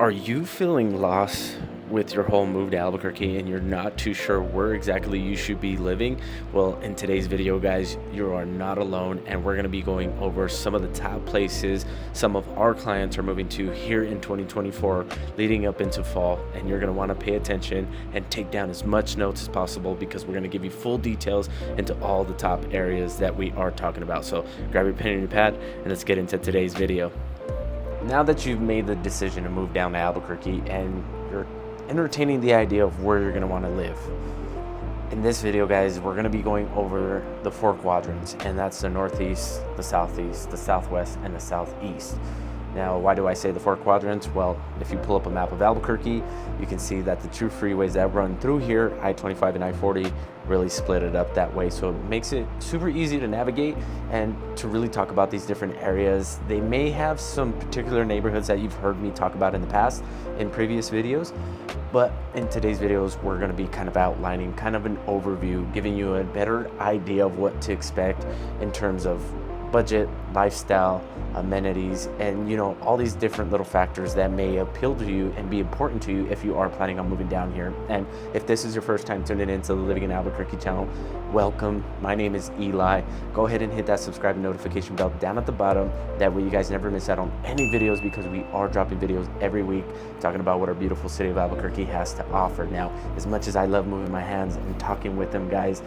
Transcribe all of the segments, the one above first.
Are you feeling lost with your whole move to Albuquerque and you're not too sure where exactly you should be living? Well, in today's video, guys, you are not alone, and we're going to be going over some of the top places some of our clients are moving to here in 2024 leading up into fall. And you're going to want to pay attention and take down as much notes as possible, because we're going to give you full details into all the top areas that we are talking about. So grab your pen and your pad and let's get into today's video. Now that you've made the decision to move down to Albuquerque and you're entertaining the idea of where you're going to want to live, in this video, guys, we're going to be going over the 4 quadrants, and that's the northeast, the southeast, the southwest, and the southeast. Now, why do I say the 4 quadrants? Well, if you pull up a map of Albuquerque, you can see that the 2 freeways that run through here, I-25 and I-40, really split it up that way. So it makes it super easy to navigate and to really talk about these different areas. They may have some particular neighborhoods that you've heard me talk about in the past in previous videos, but in today's videos, we're going to be kind of outlining kind of an overview, giving you a better idea of what to expect in terms of budget, lifestyle, amenities, and all these different little factors that may appeal to you and be important to you if you are planning on moving down here. And if this is your first time tuning into the Living in Albuquerque channel, welcome. My name is Eli. Go ahead and hit that subscribe and notification bell down at the bottom. That way you guys never miss out on any videos, because we are dropping videos every week talking about what our beautiful city of Albuquerque has to offer. Now, as much as I love moving my hands and talking with them, guys,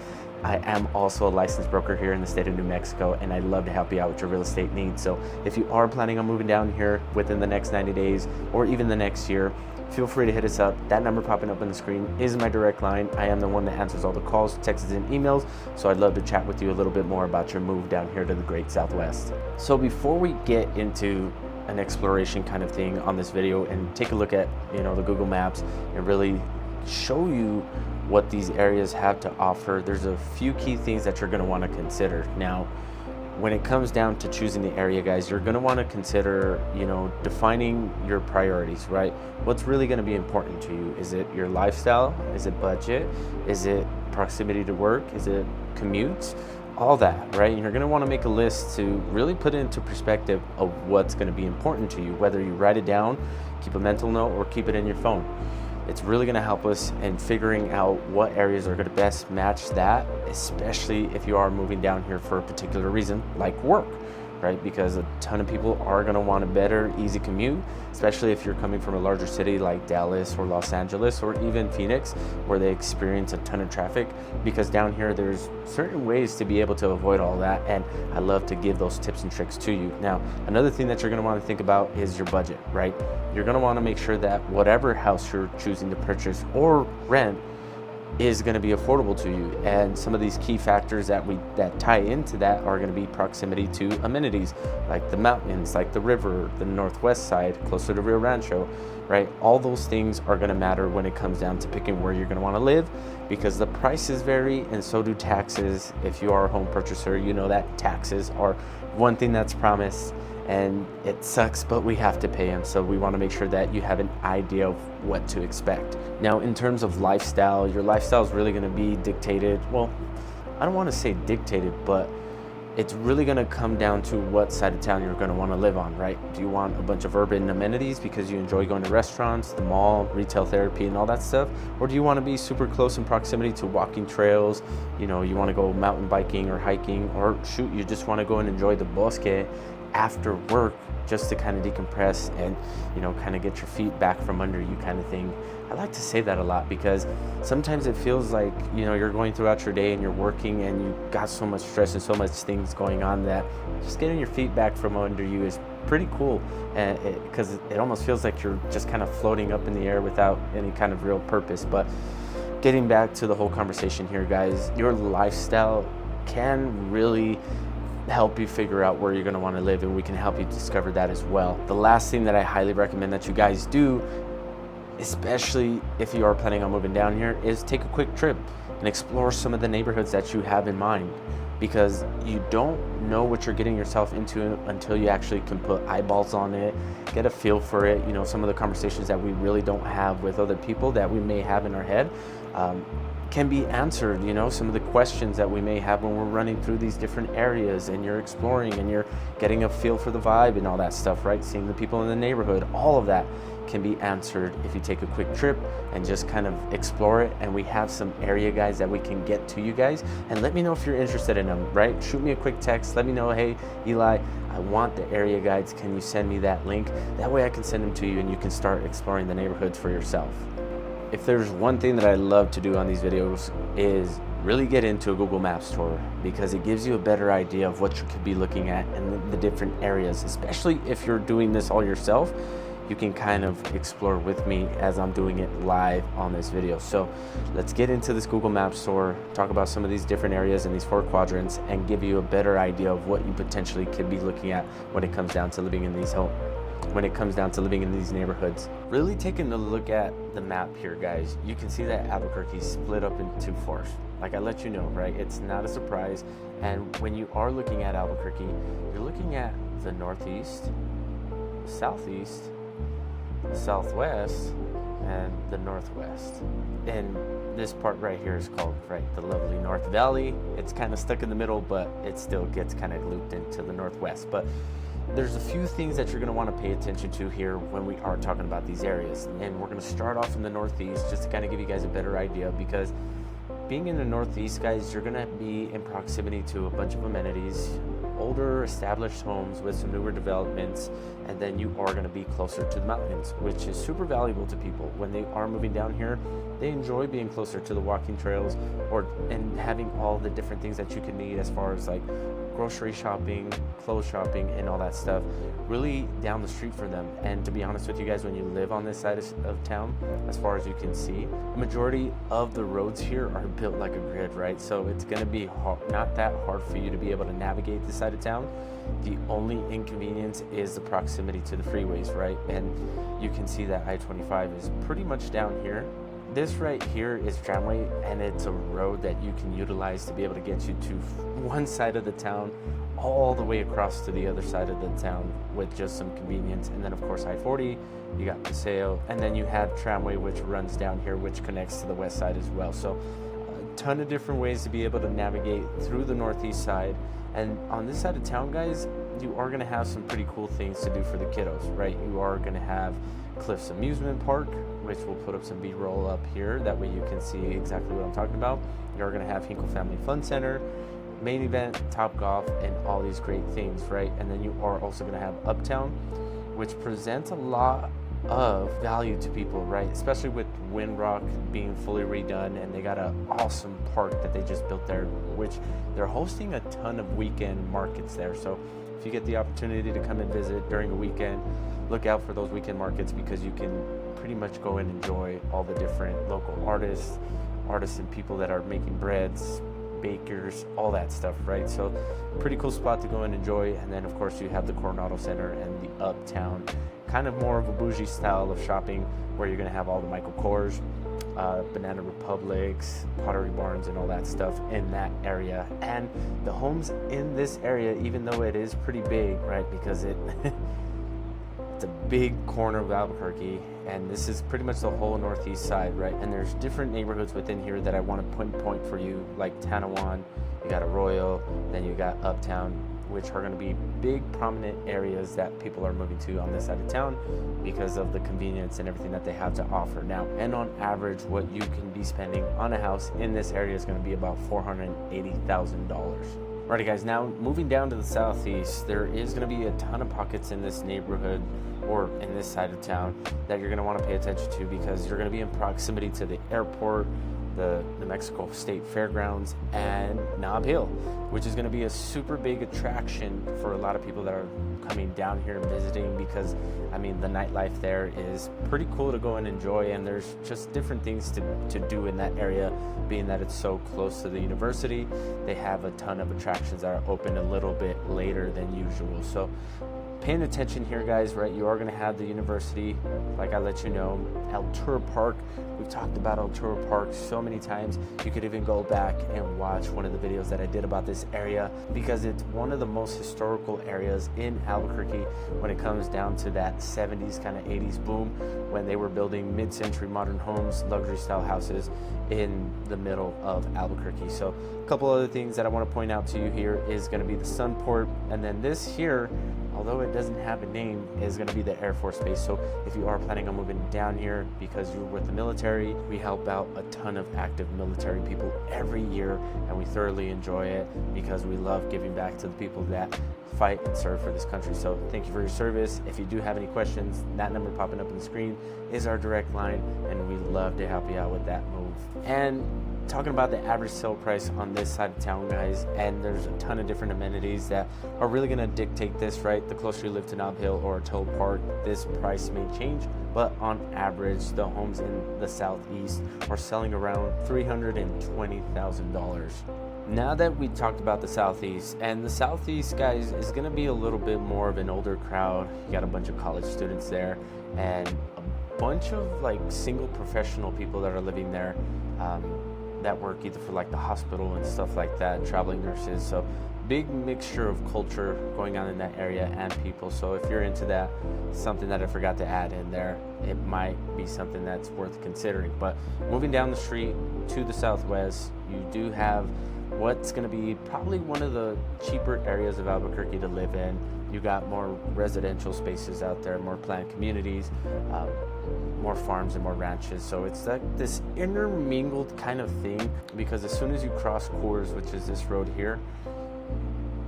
I am also a licensed broker here in the state of New Mexico, and I'd love to help you out with your real estate needs. So if you are planning on moving down here within the next 90 days or even the next year, feel free to hit us up. That number popping up on the screen is my direct line. I am the one that answers all the calls, texts, and emails. So I'd love to chat with you a little bit more about your move down here to the great Southwest. So before we get into an exploration kind of thing on this video and take a look at, the Google Maps and really show you what these areas have to offer, there's a few key things that you're going to want to consider. Now, when it comes down to choosing the area, guys, you're going to want to consider, defining your priorities, right? What's really going to be important to you? Is it your lifestyle? Is it budget? Is it proximity to work? Is it commutes? All that, right? And you're going to want to make a list to really put it into perspective of what's going to be important to you, whether you write it down, keep a mental note, or keep it in your phone. It's really going to help us in figuring out what areas are going to best match that, especially if you are moving down here for a particular reason, like work, right? Because a ton of people are going to want a better, easy commute, especially if you're coming from a larger city like Dallas or Los Angeles or even Phoenix, where they experience a ton of traffic. Because down here, there's certain ways to be able to avoid all that, and I love to give those tips and tricks to you. Now, another thing that you're going to want to think about is your budget, right? You're going to want to make sure that whatever house you're choosing to purchase or rent is going to be affordable to you. And some of these key factors that tie into that are going to be proximity to amenities, like the mountains, like the river, the northwest side, closer to Rio Rancho, right? All those things are going to matter when it comes down to picking where you're going to want to live, because the prices vary and so do taxes. If you are a home purchaser, you know that taxes are one thing that's promised, and it sucks, but we have to pay them. So we want to make sure that you have an idea of what to expect. Now, in terms of lifestyle, your lifestyle is really going to be dictated. Well, I don't want to say dictated, but it's really going to come down to what side of town you're going to want to live on, right? Do you want a bunch of urban amenities because you enjoy going to restaurants, the mall, retail therapy, and all that stuff? Or do you want to be super close in proximity to walking trails? You want to go mountain biking or hiking, or shoot, you just want to go and enjoy the bosque after work, just to kind of decompress and kind of get your feet back from under you, kind of thing. I like to say that a lot, because sometimes it feels like you're going throughout your day and you're working and you got so much stress and so much things going on that just getting your feet back from under you is pretty cool, and because it almost feels like you're just kind of floating up in the air without any kind of real purpose. But getting back to the whole conversation here, guys, your lifestyle can really help you figure out where you're going to want to live, and we can help you discover that as well. The last thing that I highly recommend that you guys do, especially if you are planning on moving down here, is take a quick trip and explore some of the neighborhoods that you have in mind, because you don't know what you're getting yourself into until you actually can put eyeballs on it, get a feel for it. Some of the conversations that we really don't have with other people that we may have in our head. can be answered, you know, some of the questions that we may have when we're running through these different areas and you're exploring and you're getting a feel for the vibe and all that stuff, right? Seeing the people in the neighborhood, all of that can be answered if you take a quick trip and just kind of explore it. And we have some area guides that we can get to you guys, and let me know if you're interested in them, right? Shoot me a quick text, let me know, hey Eli, I want the area guides, can you send me that link? That way I can send them to you and you can start exploring the neighborhoods for yourself. If there's one thing that I love to do on these videos is really get into a Google Maps tour, because it gives you a better idea of what you could be looking at in the different areas, especially if you're doing this all yourself. You can kind of explore with me as I'm doing it live on this video. So let's get into this Google Maps tour, talk about some of these different areas in these 4 quadrants, and give you a better idea of what you potentially could be looking at when it comes down to living in these neighborhoods. Really taking a look at the map here, guys, you can see that Albuquerque is split up into 2 fours. Like I let you know, right? It's not a surprise. And when you are looking at Albuquerque, you're looking at the northeast, southeast, southwest, and the northwest. And this part right here is called, right, the lovely North Valley. It's kind of stuck in the middle, but it still gets kind of looped into the northwest. But there's a few things that you're going to want to pay attention to here when we are talking about these areas. And we're going to start off in the northeast just to kind of give you guys a better idea, because being in the northeast, guys, you're going to be in proximity to a bunch of amenities, older established homes with some newer developments, and then you are going to be closer to the mountains, which is super valuable to people. When they are moving down here, they enjoy being closer to the walking trails and having all the different things that you can need as far as like grocery shopping, clothes shopping, and all that stuff really down the street for them. And to be honest with you guys, when you live on this side of town, as far as you can see, the majority of the roads here are built like a grid, right? So it's going to be not that hard for you to be able to navigate this side of town. The only inconvenience is the proximity to the freeways, right? And you can see that I-25 is pretty much down here. This right here is tramway, and it's a road that you can utilize to be able to get you to one side of the town all the way across to the other side of the town with just some convenience. And then of course I-40, you got Paseo, and then you have tramway which runs down here, which connects to the west side as well. So a ton of different ways to be able to navigate through the northeast side. And on this side of town, guys, you are going to have some pretty cool things to do for the kiddos, right? You are going to have Cliffs Amusement Park, which we'll put up some B-roll up here. That way you can see exactly what I'm talking about. You're going to have Hinkle Family Fun Center, Main Event, Top Golf, and all these great things, right? And then you are also going to have Uptown, which presents a lot of value to people, right? Especially with Windrock being fully redone, and they got an awesome park that they just built there, which they're hosting a ton of weekend markets there. So if you get the opportunity to come and visit during a weekend, look out for those weekend markets, because you can pretty much go and enjoy all the different local artists and people that are making breads, bakers, all that stuff, right? So pretty cool spot to go and enjoy. And then of course you have the Coronado Center and the Uptown, kind of more of a bougie style of shopping, where you're going to have all the Michael Kors, Banana Republics, Pottery Barns, and all that stuff in that area. And the homes in this area, even though it is pretty big, right, because it's a big corner of Albuquerque, and this is pretty much the whole northeast side, right? And there's different neighborhoods within here that I want to pinpoint for you, like Tanawan, you got Arroyo, then you got Uptown, which are going to be big prominent areas that people are moving to on this side of town because of the convenience and everything that they have to offer now. And on average, what you can be spending on a house in this area is going to be about $480,000. Alrighty guys, now moving down to the southeast, there is going to be a ton of pockets in this neighborhood or in this side of town that you're going to want to pay attention to, because you're going to be in proximity to the airport, the New Mexico State Fairgrounds, and Nob Hill, which is going to be a super big attraction for a lot of people that are coming down here and visiting, because I mean the nightlife there is pretty cool to go and enjoy, and there's just different things to do in that area, being that it's so close to the university. They have a ton of attractions that are open a little bit later than usual, so paying attention here, guys, right? You are going to have the university, like I let you know, Cultura Park. We've talked about Cultura Park so many times. You could even go back and watch one of the videos that I did about this area, because it's one of the most historical areas in Albuquerque when it comes down to that 70s kind of 80s boom, when they were building mid-century modern homes, luxury style houses in the middle of Albuquerque. So a couple other things that I want to point out to you here is going to be the Sunport, and then this here, although it doesn't have a name, is going to be the Air Force Base. So if you are planning on moving down here because you're with the military, we help out a ton of active military people every year, and we thoroughly enjoy it because we love giving back to the people that fight and serve for this country. So thank you for your service. If you do have any questions, that number popping up on the screen is our direct line, and we love to help you out with that move. And talking about the average sale price on this side of town, guys, and there's a ton of different amenities that are really going to dictate this, right? The closer you live to Nob Hill or Toll Park, this price may change, but on average, the homes in the southeast are selling around $320,000. Now that we talked about the southeast, and the southeast, guys, is going to be a little bit more of an older crowd. You got a bunch of college students there, and a bunch of like single professional people that are living there, that work either for like the hospital and stuff like that, traveling nurses. So big mixture of culture going on in that area and people. So if you're into that, something that I forgot to add in there, it might be something that's worth considering. But moving down the street to the southwest, you do have what's going to be probably one of the cheaper areas of Albuquerque to live in. You got more residential spaces out there, more planned communities, more farms and more ranches. So it's like this intermingled kind of thing, because as soon as you cross Coors, which is this road here,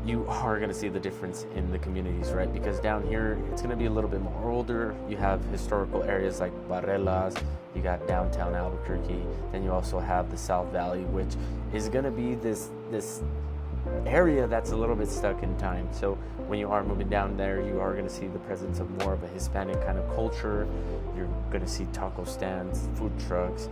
you are going to see the difference in the communities, right? Because down here, it's going to be a little bit more older. You have historical areas like Barrelas, you got downtown Albuquerque, then you also have the South Valley, which is going to be this area that's a little bit stuck in time. So when you are moving down there, you are going to see the presence of more of a Hispanic kind of culture. You're going to see taco stands, food trucks,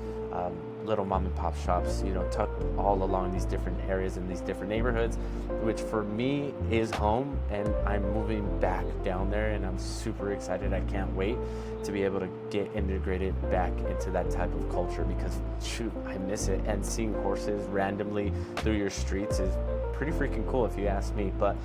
little mom and pop shops, tucked all along these different areas in these different neighborhoods, which for me is home, and I'm moving back down there, and I'm super excited. I can't wait to be able to get integrated back into that type of culture, because shoot, I miss it. And seeing horses randomly through your streets is pretty freaking cool if you ask me. But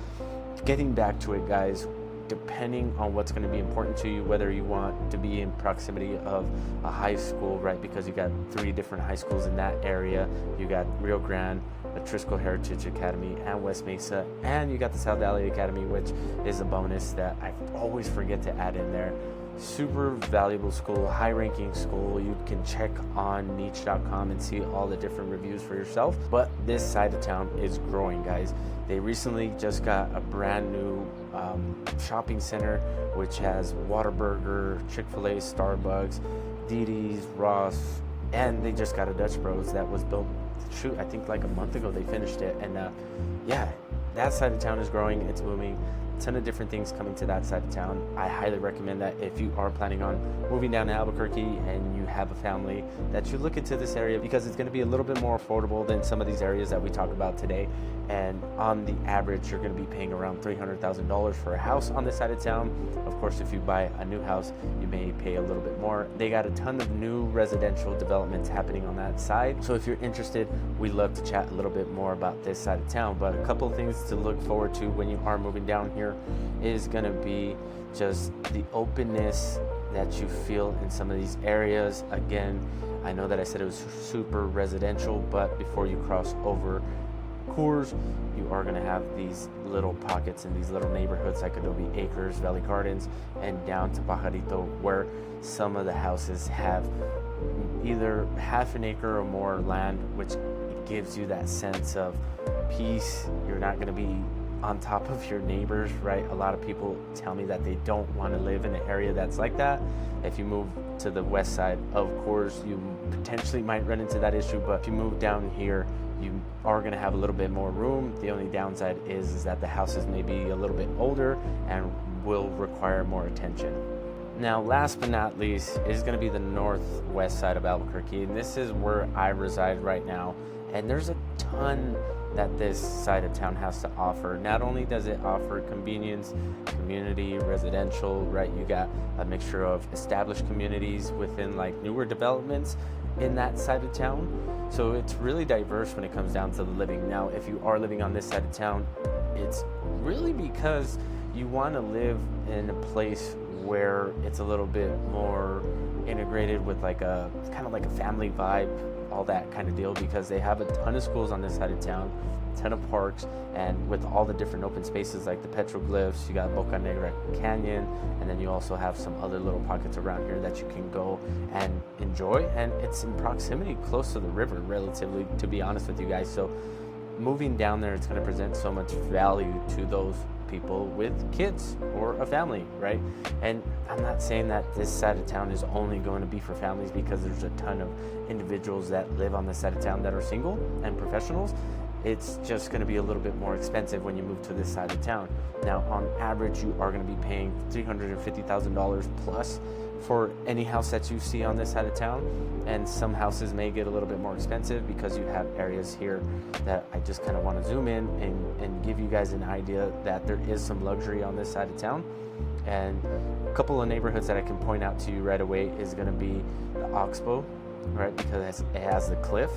getting back to it, guys, depending on what's going to be important to you, whether you want to be in proximity of a high school, right? Because you got 3 different high schools in that area. You got Rio Grande, the Trisco Heritage Academy, and West Mesa, and you got the South Valley Academy, which is a bonus that I always forget to add in there. Super valuable school, high-ranking school. You can check on niche.com and see all the different reviews for yourself. But this side of town is growing, guys. They recently just got a brand new shopping center, which has Whataburger, Chick-fil-A, Starbucks, Didi's, Ross, and they just got a Dutch Bros that was built, I think like a month ago they finished it. And yeah, that side of town is growing, it's booming. Ton of different things coming to that side of town. I highly recommend that if you are planning on moving down to Albuquerque and you have a family, that you look into this area, because it's going to be a little bit more affordable than some of these areas that we talk about today. And on the average, you're going to be paying around $300,000 for a house on this side of town. Of course, if you buy a new house, you may pay a little bit more. They got a ton of new residential developments happening on that side. So if you're interested, we'd love to chat a little bit more about this side of town. But a couple of things to look forward to when you are moving down here is going to be just the openness that you feel in some of these areas. Again, I know that I said it was super residential, but before you cross over Coors, you are going to have these little pockets in these little neighborhoods like Adobe Acres, Valley Gardens, and down to Pajarito, where some of the houses have either half an acre or more land, which gives you that sense of peace. You're not going to be on top of your neighbors, right? A lot of people tell me that they don't want to live in an area that's like that. If you move to the west side of Coors, you potentially might run into that issue, but if you move down here, you are going to have a little bit more room. The only downside is that the houses may be a little bit older and will require more attention. Now, last but not least, is going to be the northwest side of Albuquerque, and this is where I reside right now. And there's a ton that this side of town has to offer. Not only does it offer convenience, community, residential, right? You got a mixture of established communities within like newer developments in that side of town. So it's really diverse when it comes down to the living. Now, if you are living on this side of town, it's really because you want to live in a place where it's a little bit more integrated with like a kind of like a family vibe, all that kind of deal, because they have a ton of schools on this side of town, a ton of parks, and with all the different open spaces like the petroglyphs, you got Boca Negra Canyon, and then you also have some other little pockets around here that you can go and enjoy, and it's in proximity close to the river, relatively, to be honest with you guys. So moving down there, it's going to present so much value to those people with kids or a family, right? And I'm not saying that this side of town is only going to be for families, because there's a ton of individuals that live on this side of town that are single and professionals. It's just going to be a little bit more expensive when you move to this side of town. Now, on average, you are going to be paying $350,000 plus for any house that you see on this side of town, and some houses may get a little bit more expensive because you have areas here that I just kind of want to zoom in and give you guys an idea that there is some luxury on this side of town. And a couple of neighborhoods that I can point out to you right away is going to be the Oxbow, right, because it has the cliff,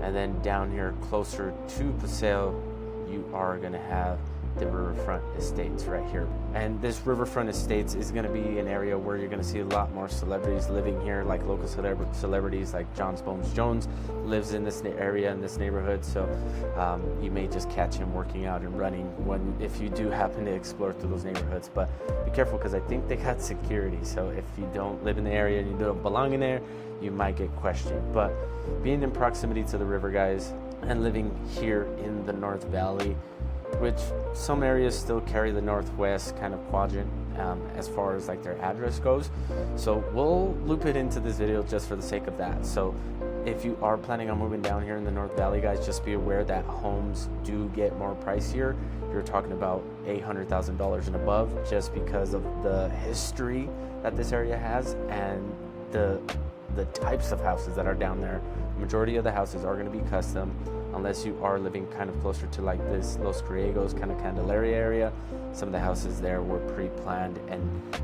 and then down here closer to Paseo, you are going to have the Riverfront Estates right here. And this Riverfront Estates is going to be an area where you're going to see a lot more celebrities living here, like local celebrities like John Bones Jones lives in this area, in this neighborhood. So you may just catch him working out and running if you do happen to explore through those neighborhoods. But be careful, because I think they got security. So if you don't live in the area and you don't belong in there, you might get questioned. But being in proximity to the river, guys, and living here in the North Valley, which some areas still carry the northwest kind of quadrant as far as like their address goes. So we'll loop it into this video just for the sake of that. So if you are planning on moving down here in the North Valley, guys, just be aware that homes do get more pricier. You're talking about $800,000 and above, just because of the history that this area has and the types of houses that are down there. The majority of the houses are going to be custom, unless you are living kind of closer to like this Los Griegos kind of Candelaria area. Some of the houses there were pre-planned and,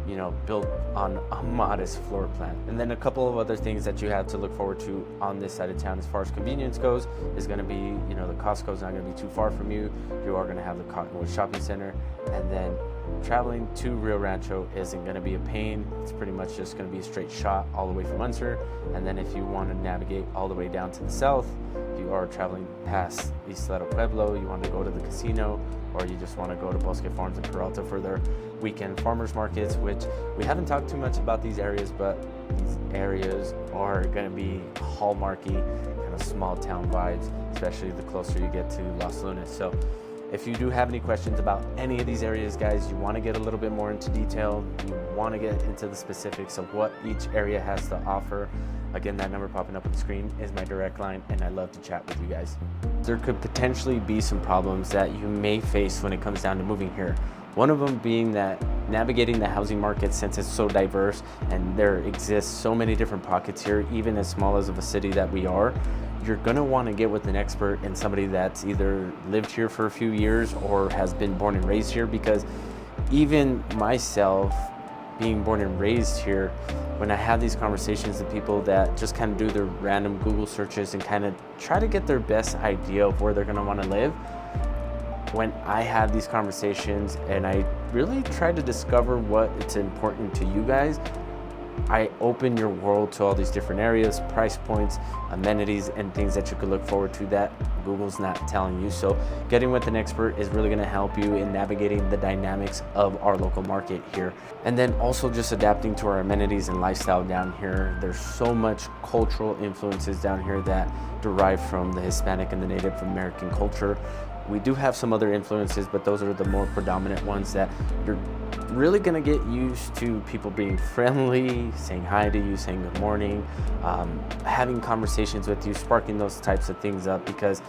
you know, built on a modest floor plan. And then a couple of other things that you have to look forward to on this side of town as far as convenience goes is going to be, you know, the Costco's not going to be too far from you. You are going to have the Cottonwood Shopping Center, and then traveling to Rio Rancho isn't going to be a pain. It's pretty much just going to be a straight shot all the way from Unser. And then if you want to navigate all the way down to the south, you are traveling past Isleta Pueblo, you want to go to the casino, or you just want to go to Bosque Farms and Peralta for their weekend farmers markets, which we haven't talked too much about these areas, but these areas are going to be hallmarky, kind of small town vibes, especially the closer you get to Los Lunas. So if you do have any questions about any of these areas, guys, you want to get a little bit more into detail, you want to get into the specifics of what each area has to offer, again, that number popping up on the screen is my direct line, and I love to chat with you guys. There could potentially be some problems that you may face when it comes down to moving here. One of them being that navigating the housing market, since it's so diverse and there exists so many different pockets here, even as small as of a city that we are, you're going to want to get with an expert and somebody that's either lived here for a few years or has been born and raised here, because even myself, being born and raised here, when I have these conversations with people that just kind of do their random Google searches and kind of try to get their best idea of where they're going to want to live, when I have these conversations and I really try to discover what it's important to you guys, I open your world to all these different areas, price points, amenities, and things that you could look forward to that Google's not telling you. So getting with an expert is really going to help you in navigating the dynamics of our local market here. And then also just adapting to our amenities and lifestyle down here. There's so much cultural influences down here that derive from the Hispanic and the Native American culture. We do have some other influences, but those are the more predominant ones that you're really going to get used to. People being friendly, saying hi to you, saying good morning, having conversations with you, sparking those types of things up, because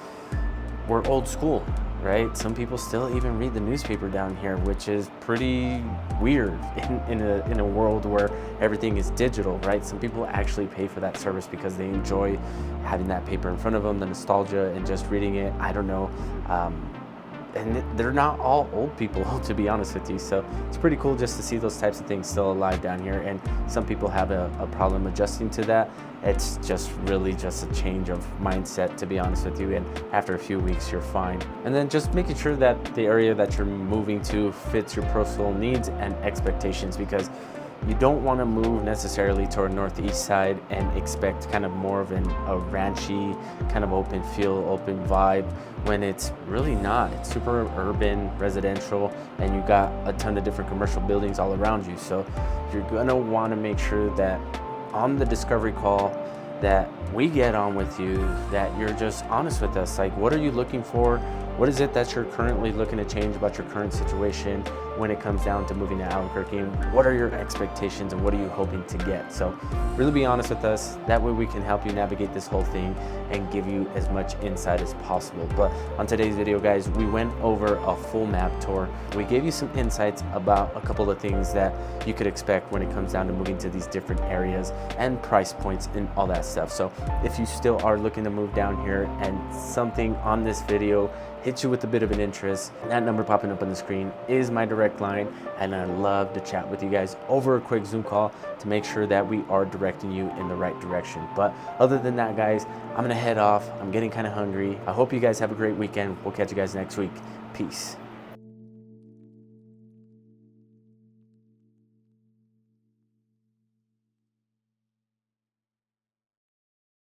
we're old school, right? Some people still even read the newspaper down here, which is pretty weird in a world where everything is digital, right? Some people actually pay for that service because they enjoy having that paper in front of them, the nostalgia, and just reading it. I don't know. And they're not all old people, to be honest with you. So it's pretty cool just to see those types of things still alive down here. And some people have a problem adjusting to that. It's just really just a change of mindset, to be honest with you. And after a few weeks, you're fine. And then just making sure that the area that you're moving to fits your personal needs and expectations, because you don't want to move necessarily toward northeast side and expect kind of more of a ranchy, kind of open feel, open vibe, when it's really not. It's super urban, residential, and you got a ton of different commercial buildings all around you. So you're gonna want to make sure that on the discovery call that we get on with you, that you're just honest with us. Like, what are you looking for? What is it that you're currently looking to change about your current situation when it comes down to moving to Albuquerque? And what are your expectations and what are you hoping to get? So really be honest with us. That way we can help you navigate this whole thing and give you as much insight as possible. But on today's video, guys, we went over a full map tour. We gave you some insights about a couple of things that you could expect when it comes down to moving to these different areas and price points and all that stuff. So if you still are looking to move down here and something on this video hit you with a bit of an interest, that number popping up on the screen is my direct line, and I love to chat with you guys over a quick Zoom call to make sure that we are directing you in the right direction. But other than that, guys, I'm gonna head off. I'm getting kind of hungry. I hope you guys have a great weekend. We'll catch you guys next week. Peace.